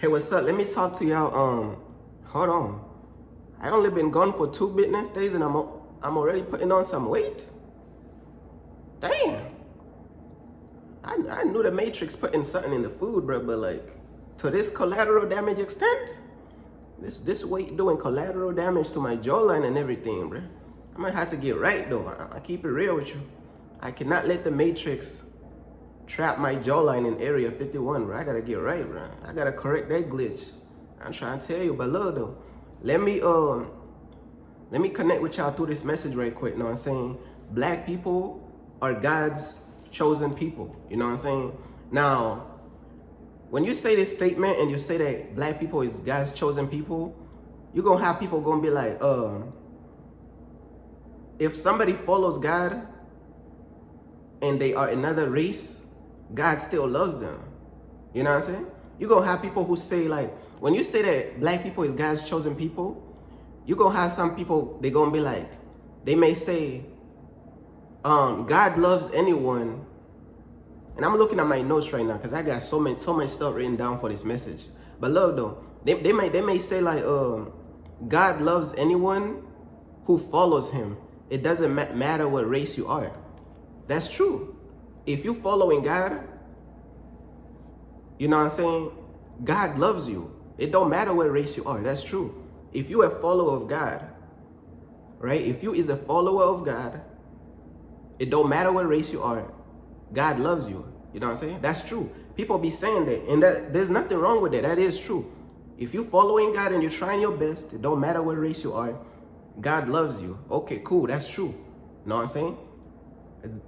Hey, what's up? Let me talk to y'all. Hold on. I only been gone for 2 business days and I'm already putting on some weight. Damn. I knew the Matrix putting something in the food, bro, but like to this collateral damage extent, this weight doing collateral damage to my jawline and everything, bro. I might have to get right though. I keep it real with you. I cannot let the Matrix trap my jawline in Area 51, bro. I gotta get right, bro. I gotta correct that glitch. I'm trying to tell you, but look though, let me connect with y'all through this message right quick. You know what I'm saying? Black people are God's chosen people. You know what I'm saying? Now, when you say this statement and you say that black people is God's chosen people, you're gonna have people gonna be like, if somebody follows God and they are another race, God still loves them. You know what I'm saying? You're gonna have people who say, like, when you say that black people is God's chosen people, you're gonna have some people, they're gonna be like, they may say, God loves anyone. And I'm looking at my notes right now because I got so much stuff written down for this message. But look though, they may say like, God loves anyone who follows him. It doesn't matter what race you are. That's true. If you following God, you know what I'm saying? God loves you. It don't matter what race you are. That's true. If you a follower of God, right? If you is a follower of God, it don't matter what race you are. God loves you. You know what I'm saying? That's true. People be saying that, and there's nothing wrong with that. That is true. If you're following God and you're trying your best, it don't matter what race you are, God loves you. Okay, cool. That's true. You know what I'm saying?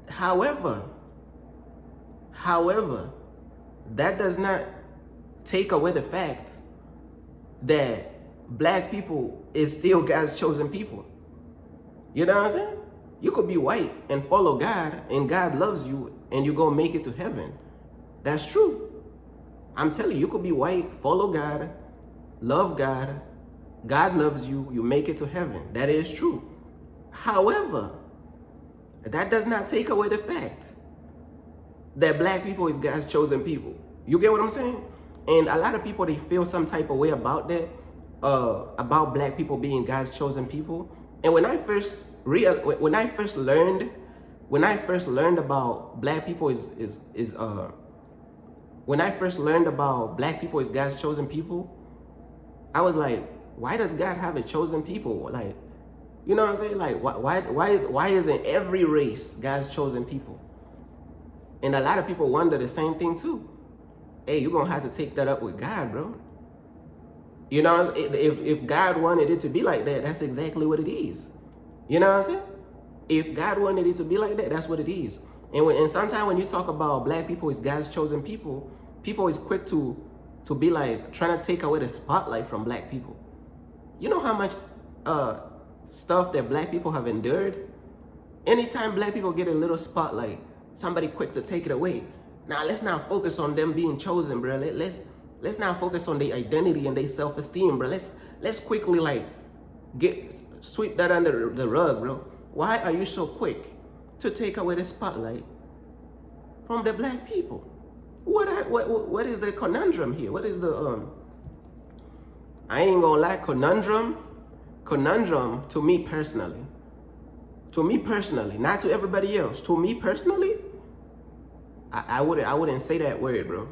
However, that does not take away the fact that black people is still God's chosen people. You know what I'm saying? You could be white and follow God and God loves you and you're going to make it to heaven. That's true. I'm telling you, you could be white, follow God, love God, God loves you, you make it to heaven. That is true. However, that does not take away the fact that black people is God's chosen people. You get what I'm saying? And a lot of people, they feel some type of way about that, about black people being God's chosen people. And when I first learned about black people when I first learned about black people as God's chosen people, I was like, why does God have a chosen people? Like, you know what I'm saying? Like, why isn't every race God's chosen people? And a lot of people wonder the same thing too. Hey, you're gonna have to take that up with God, bro. You know, if God wanted it to be like that, that's exactly what it is. You know what I'm saying? If God wanted it to be like that, that's what it is. And sometimes when you talk about black people as God's chosen people, people is quick to be like trying to take away the spotlight from black people. You know how much stuff that black people have endured? Anytime black people get a little spotlight, somebody quick to take it away. Now let's not focus on them being chosen, bro. Let's not focus on their identity and their self-esteem, bro. Let's quickly like sweep that under the rug, bro. Why are you so quick to take away the spotlight from the black people? What is the conundrum here? What is the I ain't gonna lie, conundrum to me personally, not to everybody else, to me personally, I wouldn't say that word, bro.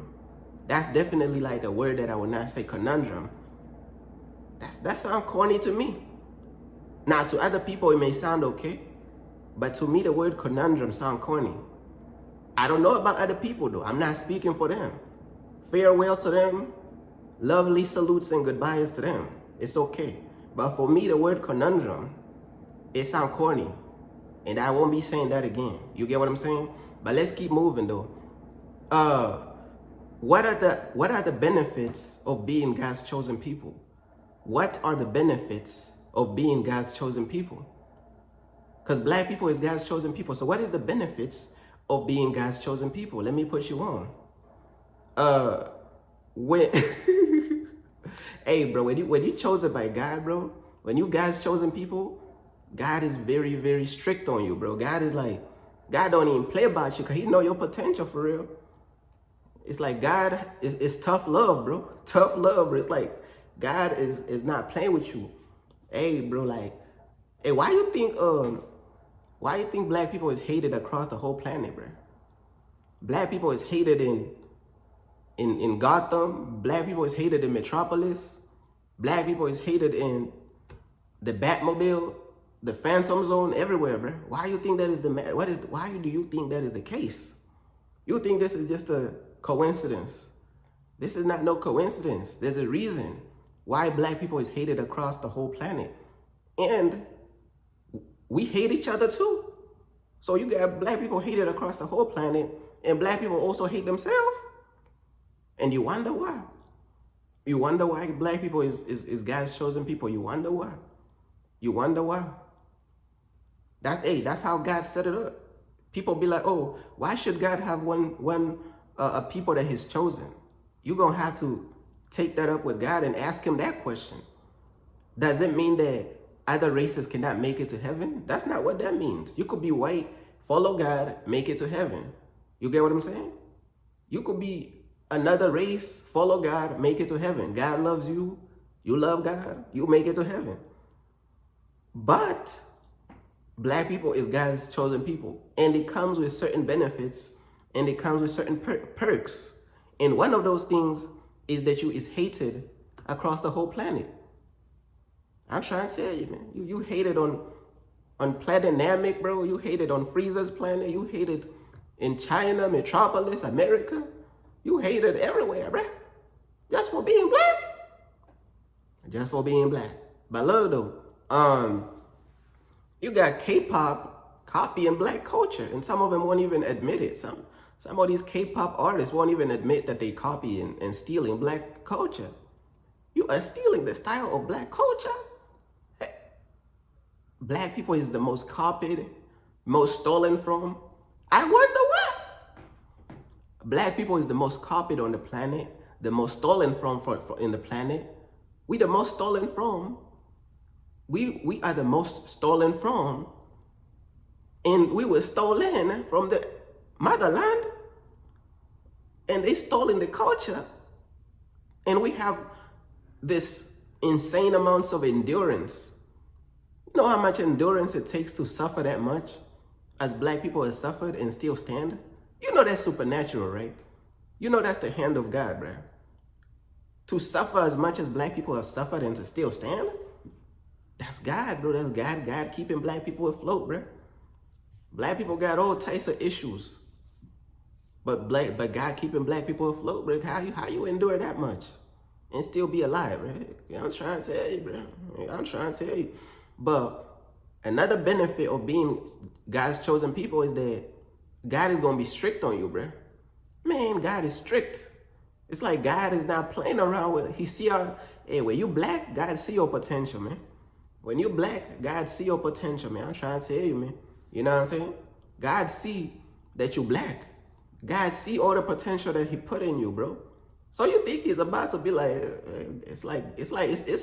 That's definitely like a word that I would not say. Conundrum. That sounds corny to me. Now to other people it may sound okay, but to me the word conundrum sounds corny. I don't know about other people though. I'm not speaking for them. Farewell to them. Lovely salutes and goodbyes to them. It's okay. But for me the word conundrum, it sounds corny. And I won't be saying that again. You get what I'm saying? But let's keep moving though. What are the benefits of being God's chosen people? What are the benefits of being God's chosen people? Because black people is God's chosen people. So what is the benefits of being God's chosen people? Let me put you on. When hey bro, when you chosen by God, bro, when you God's chosen people, God is very, very strict on you, bro. God is like, God don't even play about you because he know your potential for real. It's like God is tough love, bro. Tough love, bro. It's like God is not playing with you. Hey, bro, like, hey, why you think black people is hated across the whole planet, bro? Black people is hated in Gotham. Black people is hated in Metropolis. Black people is hated in the Batmobile, the Phantom Zone, everywhere, bro. Why you think that is why do you think that is the case? You think this is just a coincidence? This is not no coincidence. There's a reason why black people is hated across the whole planet. And we hate each other too. So you got black people hated across the whole planet, and black people also hate themselves. And you wonder why. You wonder why black people is God's chosen people. You wonder why. You wonder why. That's how God set it up. People be like, oh, why should God have a people that He's chosen? You're gonna have to take that up with God and ask Him that question. Does it mean that other races cannot make it to heaven? That's not what that means. You could be white, follow God, make it to heaven. You get what I'm saying? You could be another race, follow God, make it to heaven. God loves you, you love God, you make it to heaven. But black people is God's chosen people, and it comes with certain benefits, and it comes with certain perks. And one of those things is that you is hated across the whole planet. I'm trying to tell you, man. You hated on Planet Namek, bro. You hated on Frieza's planet. You hated in China, Metropolis, America. You hated everywhere, bro. Just for being black. Just for being black. But look though, you got K-pop copying black culture, and some of them won't even admit it. Some of these K-pop artists won't even admit that they copy and stealing black culture. You are stealing the style of black culture. Black people is the most copied, most stolen from. I wonder why. Black people is the most copied on the planet, the most stolen from in the planet. We the most stolen from. We are the most stolen from, and we were stolen from the motherland, and they stolen the culture, and we have this insane amounts of endurance. You know how much endurance it takes to suffer that much, as black people have suffered and still stand? You know that's supernatural, right? You know that's the hand of God, bro. To suffer as much as black people have suffered and to still stand? That's God, bro. That's God keeping black people afloat, bro. Black people got all types of issues. But God keeping black people afloat, bro. How you endure that much and still be alive, right? I'm trying to tell you, bro. I'm trying to tell you. But another benefit of being God's chosen people is that God is gonna be strict on you, bro. Man, God is strict. It's like God is not playing around with. He see when you black, God see your potential, man. When you black, God see your potential, man. I'm trying to tell you, man. You know what I'm saying? God see that you black. God see all the potential that He put in you, bro. So you think He's about to be like, it's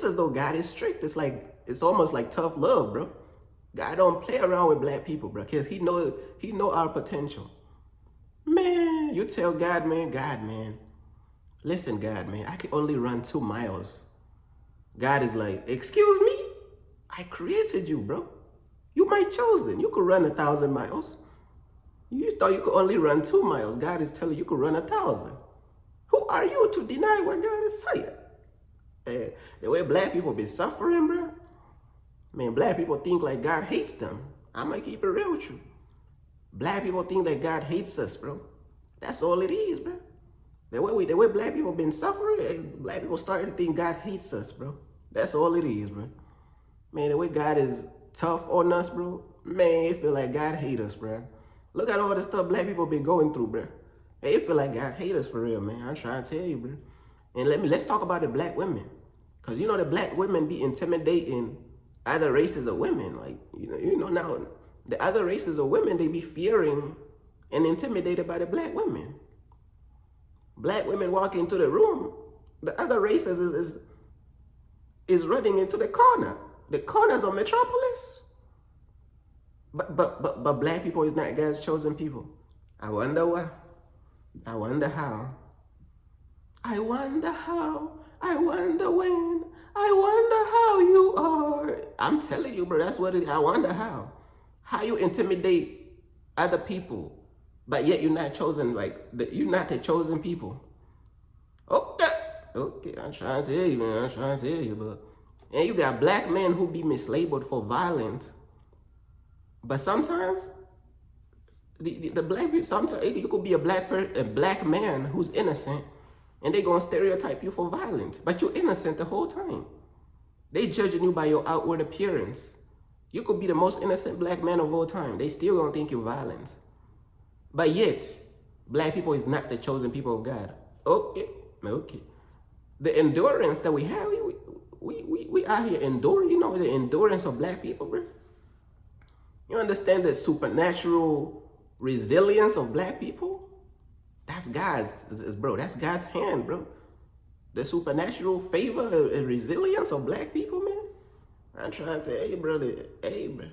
as though God is strict. It's almost like tough love, bro. God don't play around with black people, bro, because He know our potential. Man, you tell God, man, listen, God, man, I can only run 2 miles. God is like, excuse me? I created you, bro. You my chosen. You could run 1,000 miles. You thought you could only run 2 miles. God is telling you could run 1,000. Who are you to deny what God is saying? The way black people been suffering, bro. Man, black people think like God hates them. I'm gonna keep it real with you. Black people think that God hates us, bro. That's all it is, bro. The way black people been suffering, black people started to think God hates us, bro. That's all it is, bro. Man, the way God is tough on us, bro. Man, it feel like God hate us, bro. Look at all the stuff black people been going through, bro. Hey, it feel like God hate us for real, man. I'm trying to tell you, bro. And let's talk about the black women. Because you know the black women be intimidating other races of women. Like, you know now the other races of women, they be fearing and intimidated by the black women. Black women walk into the room, the other races is running into the corner. The corners of Metropolis. But black people is not God's chosen people. I wonder why. I wonder how. I wonder how, I wonder when, I wonder how you are. I'm telling you, bro, that's what it is. I wonder how. How you intimidate other people, but yet you're not chosen, like, you're not the chosen people. Okay, okay, I'm trying to tell you, man, I'm trying to tell you, but, and you got black men who be mislabeled for violence, but sometimes, the black people, sometimes you could be a black man who's innocent, and they gonna stereotype you for violence, but you're innocent the whole time. They judging you by your outward appearance. You could be the most innocent black man of all time. They still gonna think you're violent. But yet, black people is not the chosen people of God. Okay, okay. The endurance that we have, we out here enduring. You know the endurance of black people, bro? You understand the supernatural resilience of black people? That's God's, bro. That's God's hand, bro. The supernatural favor and resilience of black people, man. I'm trying to tell you, brother. Hey, bro.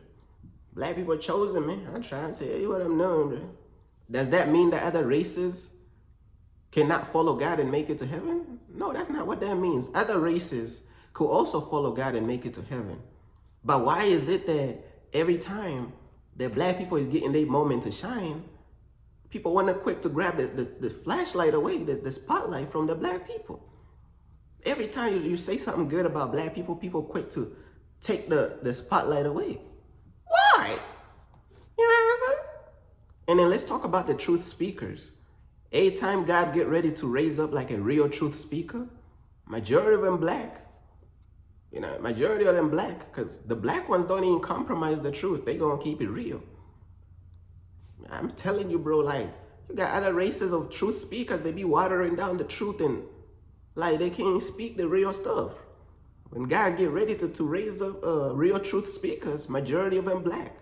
Black people are chosen, man. I'm trying to tell you what I'm doing, bro. Does that mean that other races cannot follow God and make it to heaven? No, that's not what that means. Other races could also follow God and make it to heaven. But why is it that every time that black people is getting their moment to shine, people want to quick to grab the flashlight away, the spotlight from the black people? Every time you say something good about black people, people quick to take the spotlight away. Why? You know what I'm saying? And then let's talk about the truth speakers. Every time God get ready to raise up like a real truth speaker, majority of them black. You know, majority of them black, because the black ones don't even compromise the truth. They gonna keep it real. I'm telling you, bro, like, you got other races of truth speakers, they be watering down the truth and like they can't speak the real stuff. When God get ready to raise up real truth speakers, majority of them black.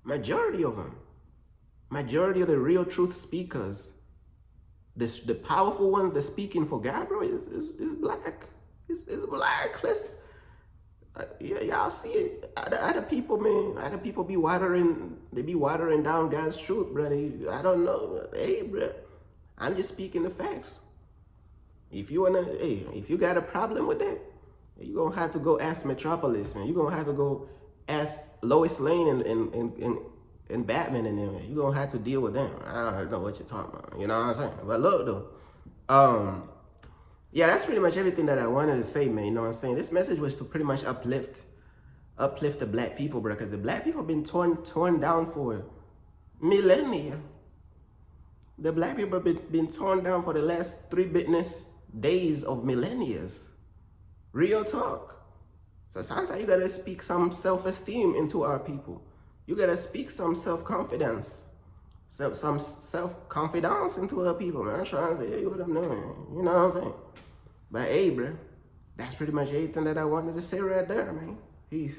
Majority of them. Majority of the real truth speakers, the powerful ones that speaking for God, bro, is black. It's black. Let's, y'all see it. Other people, man, other people be watering, they be watering down God's truth, bro. I don't know. Hey, bro, I'm just speaking the facts. If you got a problem with that, you're gonna have to go ask Metropolis, man. You're gonna have to go ask Lois Lane and Batman and them. You're gonna have to deal with them. I don't know what you're talking about. You know what I'm saying? But look though, yeah, that's pretty much everything that I wanted to say, man. You know what I'm saying? This message was to pretty much uplift the black people, bro, because the black people have been torn down for millennia. The black people have been torn down for the last 3 business days of millennia. Real talk. So sometimes you gotta speak some self-esteem into our people. You gotta speak some self-confidence. Some self-confidence into our people, man. I'm trying to say what I'm doing. You know what I'm saying? But hey, bro, that's pretty much everything that I wanted to say right there, man. Peace.